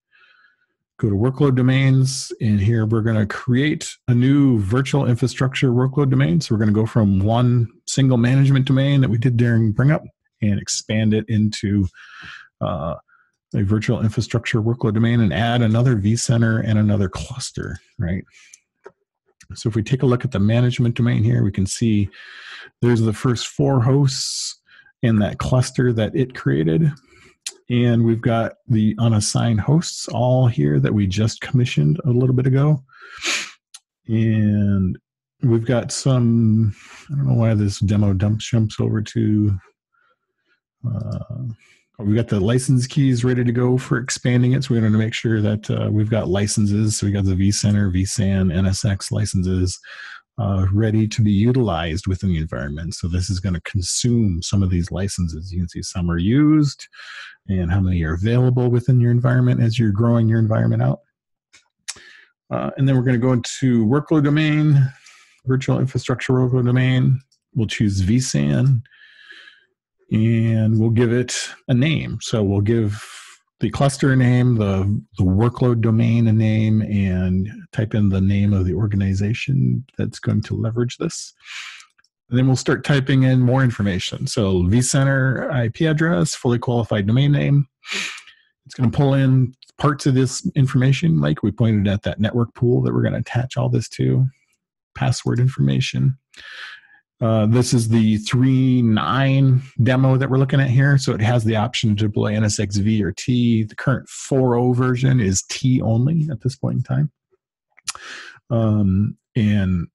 go to workload domains, and here we're going to create a new virtual infrastructure workload domain. So we're going to go from one single management domain that we did during bring up and expand it into a virtual infrastructure workload domain and add another vCenter and another cluster, right? So if we take a look at the management domain here, we can see there's the first 4 hosts in that cluster that it created. And we've got the unassigned hosts all here that we just commissioned a little bit ago. And we've got some, I don't know why this demo jumps over to, we've got the license keys ready to go for expanding it. So we want to make sure that we've got licenses. So we got the vCenter, vSAN, NSX licenses ready to be utilized within the environment. So this is going to consume some of these licenses. You can see some are used and how many are available within your environment as you're growing your environment out. And then we're going to go into workload domain, virtual infrastructure workload domain. We'll choose vSAN, and we'll give it a name. So we'll give the cluster a name, the workload domain a name, and type in the name of the organization that's going to leverage this. And then we'll start typing in more information. So vCenter IP address, fully qualified domain name. It's going to pull in parts of this information, like we pointed at that network pool that we're going to attach all this to. Password information. This is the 3.9 demo that we're looking at here. So it has the option to deploy NSX-V or T. The current 4.0 version is T only at this point in time. And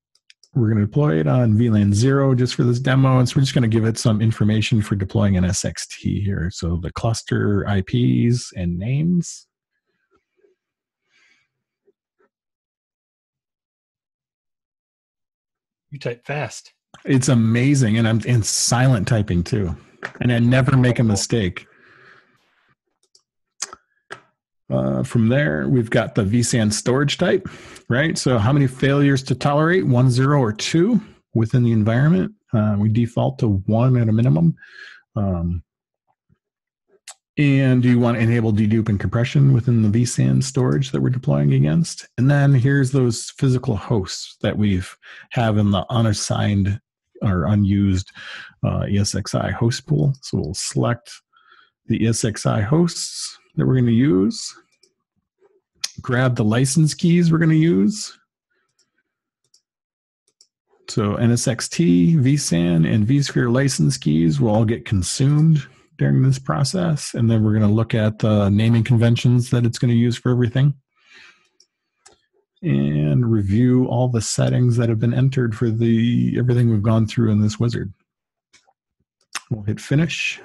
We're going to deploy it on VLAN 0 just for this demo. And so we're just going to give it some information for deploying an SXT here. So the cluster IPs and names. You type fast. It's amazing. And I'm in silent typing too. And I never make a mistake. From there, we've got the vSAN storage type, right? So how many failures to tolerate, 1, 0, or 2 within the environment? We default to 1 at a minimum. And do you want to enable dedupe and compression within the vSAN storage that we're deploying against? And then here's those physical hosts that we've have in the unassigned or unused ESXi host pool. So we'll select the ESXi hosts that we're going to use. Grab the license keys we're going to use. So NSXT, vSAN, and vSphere license keys will all get consumed during this process. And then we're going to look at the naming conventions that it's going to use for everything. And review all the settings that have been entered for everything we've gone through in this wizard. We'll hit finish.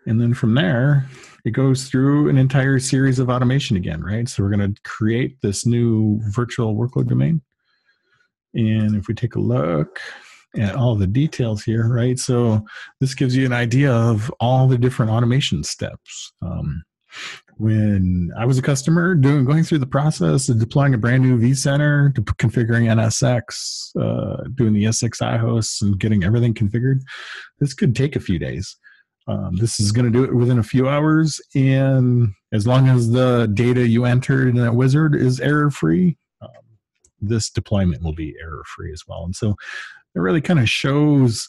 And then from there, it goes through an entire series of automation again, right? So we're going to create this new virtual workload domain. And if we take a look at all the details here, right? So this gives you an idea of all the different automation steps. When I was a customer going through the process of deploying a brand new vCenter, configuring NSX, doing the SXI hosts and getting everything configured, this could take a few days. This is going to do it within a few hours, and as long as the data you entered in that wizard is error-free, this deployment will be error-free as well. And so it really kind of shows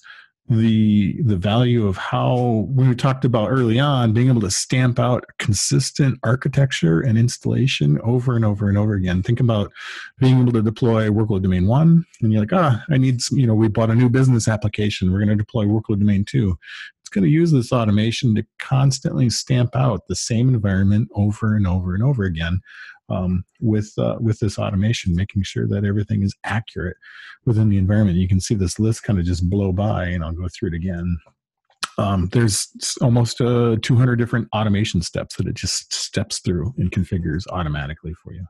the value of how, when we talked about early on, being able to stamp out consistent architecture and installation over and over and over again. Think about being able to deploy workload domain 1, and you're like, I need some, we bought a new business application. We're going to deploy workload domain 2. It's going to use this automation to constantly stamp out the same environment over and over and over again with this automation, making sure that everything is accurate within the environment. You can see this list kind of just blow by, and I'll go through it again. There's almost 200 different automation steps that it just steps through and configures automatically for you.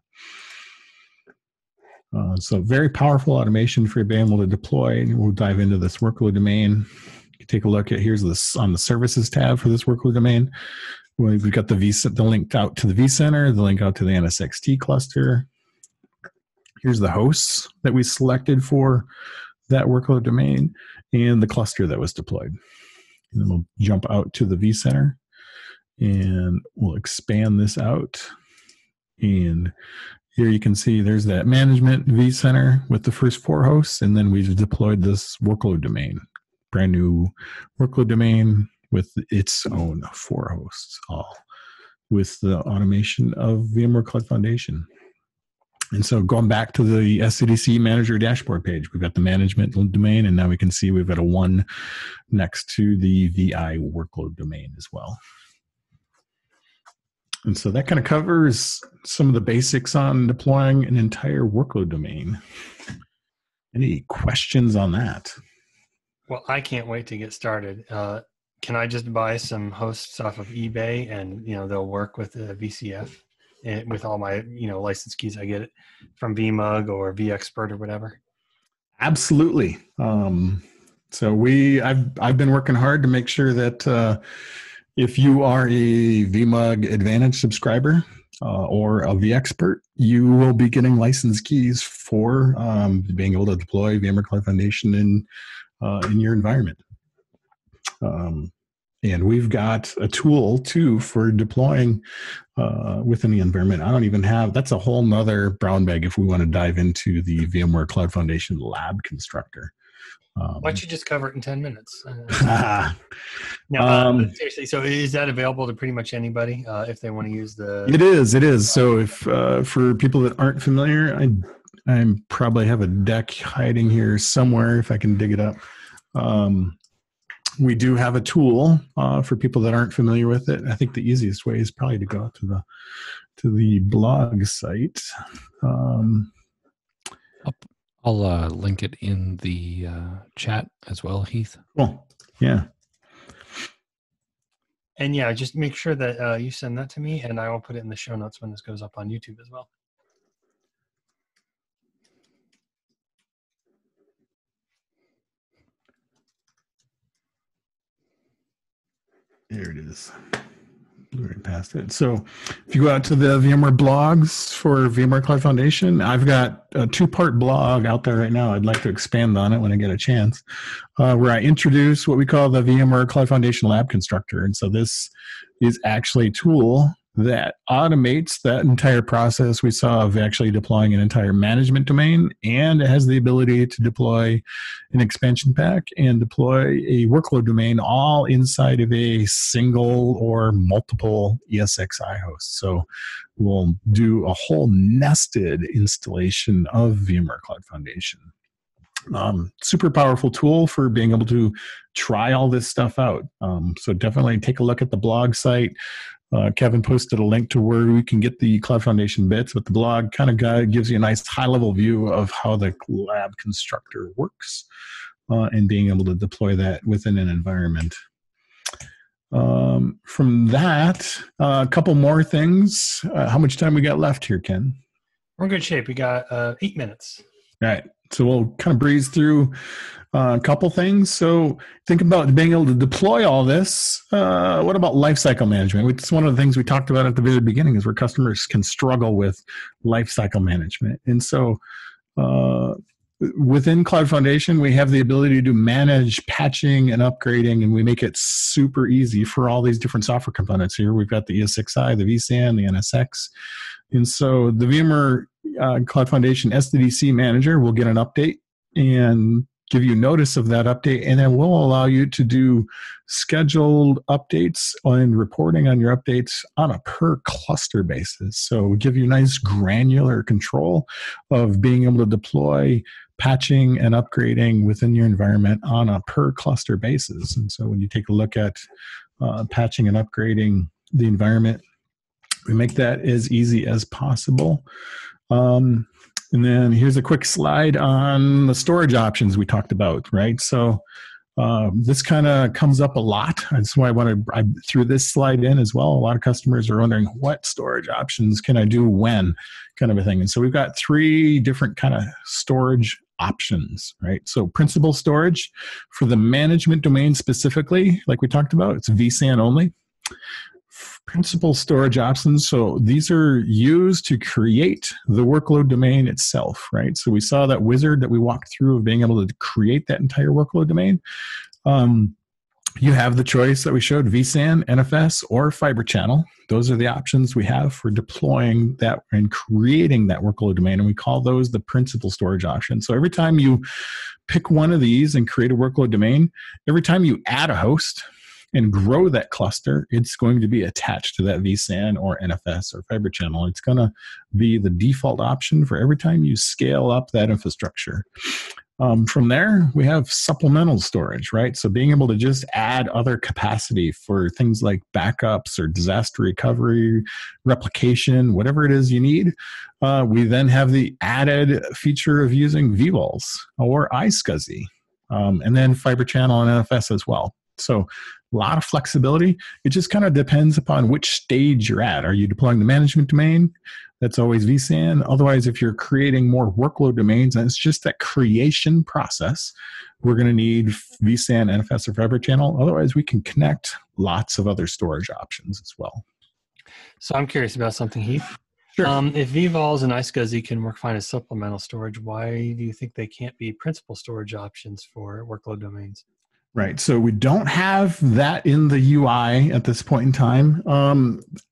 So very powerful automation for being able to deploy. We'll dive into this workload domain. Take a look at, here's this on the services tab for this workload domain. We've got the link out to the vCenter, the link out to the NSXT cluster. Here's the hosts that we selected for that workload domain and the cluster that was deployed. And then we'll jump out to the vCenter and we'll expand this out. And here you can see there's that management vCenter with the first 4 hosts, and then we've deployed this workload domain. Brand new workload domain with its own 4 hosts, all with the automation of VMware Cloud Foundation. And so going back to the SDC Manager Dashboard page, we've got the management domain, and now we can see we've got a 1 next to the VI workload domain as well. And so that kind of covers some of the basics on deploying an entire workload domain. Any questions on that? Well, I can't wait to get started. Can I just buy some hosts off of eBay and, they'll work with the VCF and with all my, license keys? I get it from vMug or vExpert or whatever. Absolutely. So I've been working hard to make sure that if you are a vMug Advantage subscriber or a vExpert, you will be getting license keys for being able to deploy VMware Cloud Foundation in your environment. And we've got a tool too for deploying within the environment. I don't even have, that's a whole nother brown bag if we want to dive into the VMware Cloud Foundation lab constructor. Why don't you just cover it in 10 minutes? No, seriously, so is that available to pretty much anybody if they want to use the... It is. So if for people that aren't familiar, I probably have a deck hiding here somewhere if I can dig it up. We do have a tool for people that aren't familiar with it. I think the easiest way is probably to go out to the blog site. I'll link it in the chat as well, Heath. Cool. Yeah. And yeah, just make sure that you send that to me, and I will put it in the show notes when this goes up on YouTube as well. There it is. Right past it. So if you go out to the VMware blogs for VMware Cloud Foundation, I've got a 2-part blog out there right now. I'd like to expand on it when I get a chance, where I introduce what we call the VMware Cloud Foundation Lab Constructor. And so this is actually a tool that automates that entire process we saw of actually deploying an entire management domain, and it has the ability to deploy an expansion pack and deploy a workload domain all inside of a single or multiple ESXi hosts. So we'll do a whole nested installation of VMware Cloud Foundation. Super powerful tool for being able to try all this stuff out. So definitely take a look at the blog site. Kevin posted a link to where we can get the Cloud Foundation bits, but the blog kind of gives you a nice high-level view of how the lab constructor works and being able to deploy that within an environment. From that, a couple more things. How much time we got left here, Ken? We're in good shape. We got 8 minutes. All right. So we'll kind of breeze through a couple things. So think about being able to deploy all this. What about lifecycle management? It's one of the things we talked about at the very beginning, is where customers can struggle with lifecycle management. And so within Cloud Foundation, we have the ability to manage patching and upgrading, and we make it super easy for all these different software components here. We've got the ESXi, the vSAN, the NSX. And so the VMware Cloud Foundation SDC Manager will get an update and give you notice of that update, and then we'll allow you to do scheduled updates and reporting on your updates on a per cluster basis. So we give you nice granular control of being able to deploy patching and upgrading within your environment on a per cluster basis. And so when you take a look at patching and upgrading the environment, we make that as easy as possible. And then here's a quick slide on the storage options we talked about, right? So this kind of comes up a lot. That's why I threw this slide in as well. A lot of customers are wondering, what storage options can I do when, kind of a thing. And so we've got 3 different kind of storage options, right? So principal storage for the management domain specifically, like we talked about, it's vSAN only. Principal storage options, so these are used to create the workload domain itself, right? So we saw that wizard that we walked through of being able to create that entire workload domain. You have the choice that we showed, vSAN, NFS, or Fiber Channel. Those are the options we have for deploying that and creating that workload domain, and we call those the principal storage options. So every time you pick one of these and create a workload domain, every time you add a host and grow that cluster, it's going to be attached to that vSAN or NFS or Fiber Channel. It's going to be the default option for every time you scale up that infrastructure. From there, we have supplemental storage, right? So being able to just add other capacity for things like backups or disaster recovery, replication, whatever it is you need. We then have the added feature of using vVols or iSCSI, and then Fiber Channel and NFS as well. So a lot of flexibility. It just kind of depends upon which stage you're at. Are you deploying the management domain? That's always vSAN. Otherwise, if you're creating more workload domains, and it's just that creation process, we're going to need vSAN, NFS, or Fiber Channel. Otherwise, we can connect lots of other storage options as well. So I'm curious about something, Heath. Sure. If vVols and iSCSI can work fine as supplemental storage, why do you think they can't be principal storage options for workload domains? Right. So we don't have that in the UI at this point in time.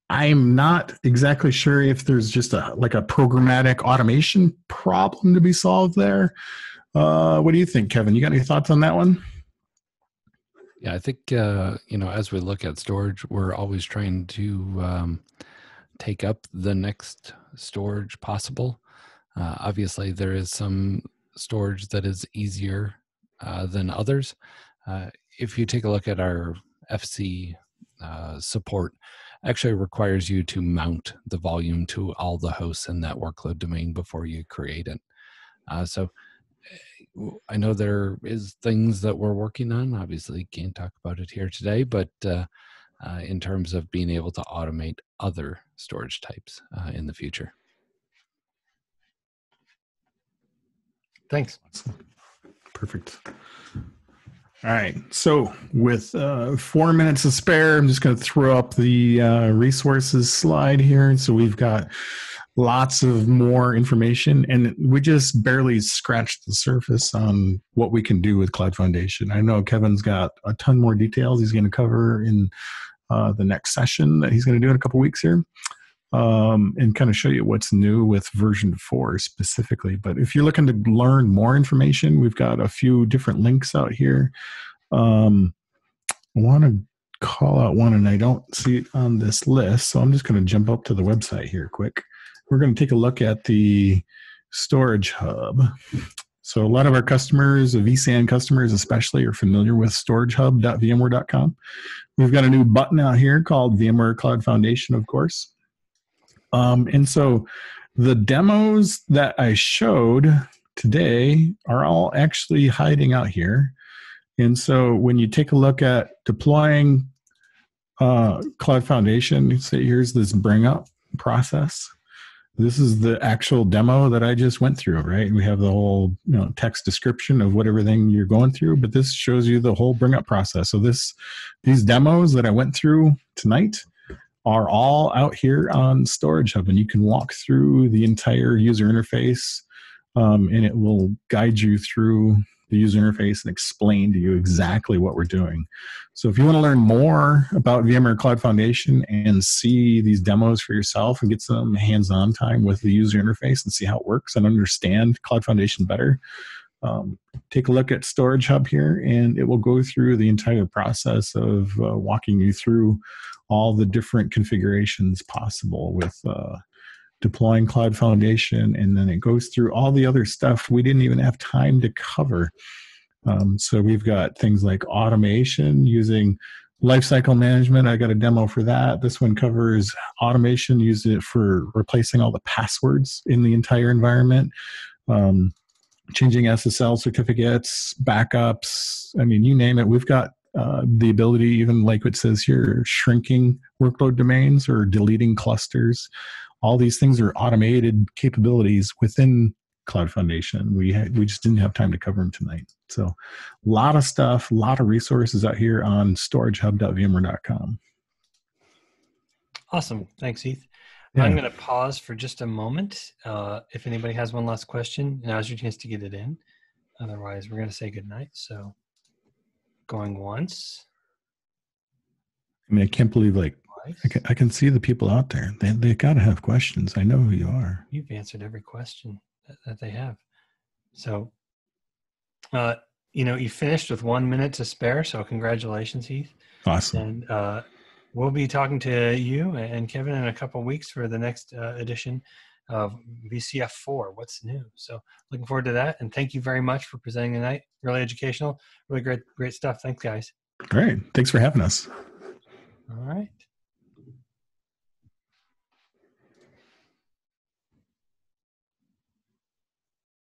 I'm not exactly sure if there's just a programmatic automation problem to be solved there. What do you think, Kevin? You got any thoughts on that one? Yeah, I think, as we look at storage, we're always trying to take up the next storage possible. Obviously, there is some storage that is easier than others. If you take a look at our FC support, actually requires you to mount the volume to all the hosts in that workload domain before you create it. So I know there is things that we're working on. Obviously, can't talk about it here today, but in terms of being able to automate other storage types in the future. Thanks. Perfect. All right. So with 4 minutes to spare, I'm just going to throw up the resources slide here. And so we've got lots of more information, and we just barely scratched the surface on what we can do with Cloud Foundation. I know Kevin's got a ton more details he's going to cover in the next session that he's going to do in a couple weeks here, and kind of show you what's new with version 4 specifically. But if you're looking to learn more information, we've got a few different links out here. I want to call out one, and I don't see it on this list, so I'm just going to jump up to the website here quick. We're going to take a look at the Storage Hub. So a lot of our customers, vSAN customers especially, are familiar with storagehub.vmware.com. We've got a new button out here called VMware Cloud Foundation, of course. And so the demos that I showed today are all actually hiding out here. And so when you take a look at deploying Cloud Foundation, say here's this bring up process. This is the actual demo that I just went through, right? We have the whole text description of what everything you're going through, but this shows you the whole bring up process. So these demos that I went through tonight are all out here on Storage Hub, and you can walk through the entire user interface, and it will guide you through the user interface and explain to you exactly what we're doing. So if you want to learn more about VMware Cloud Foundation and see these demos for yourself and get some hands-on time with the user interface and see how it works and understand Cloud Foundation better, take a look at Storage Hub here, and it will go through the entire process of walking you through all the different configurations possible with deploying Cloud Foundation, and then it goes through all the other stuff we didn't even have time to cover. So we've got things like automation using Lifecycle Management. I got a demo for that. This one covers automation, use it for replacing all the passwords in the entire environment, changing SSL certificates, backups. I mean, you name it. We've got the ability, even like it says here, shrinking workload domains or deleting clusters. All these things are automated capabilities within Cloud Foundation. We just didn't have time to cover them tonight. So a lot of stuff, a lot of resources out here on storagehub.vmware.com. Awesome. Thanks, Heath. Yeah. I'm going to pause for just a moment. If anybody has one last question, now's your chance to get it in. Otherwise, we're going to say goodnight. So going once. I mean, I can't believe, like, I can see the people out there. They got to have questions. I know who you are. You've answered every question that they have. So, you finished with 1 minute to spare. So congratulations, Heath. Awesome. And we'll be talking to you and Kevin in a couple of weeks for the next edition of VCF4, What's New. So looking forward to that. And thank you very much for presenting tonight. Really educational, really great stuff. Thanks, guys. Great. Thanks for having us. All right.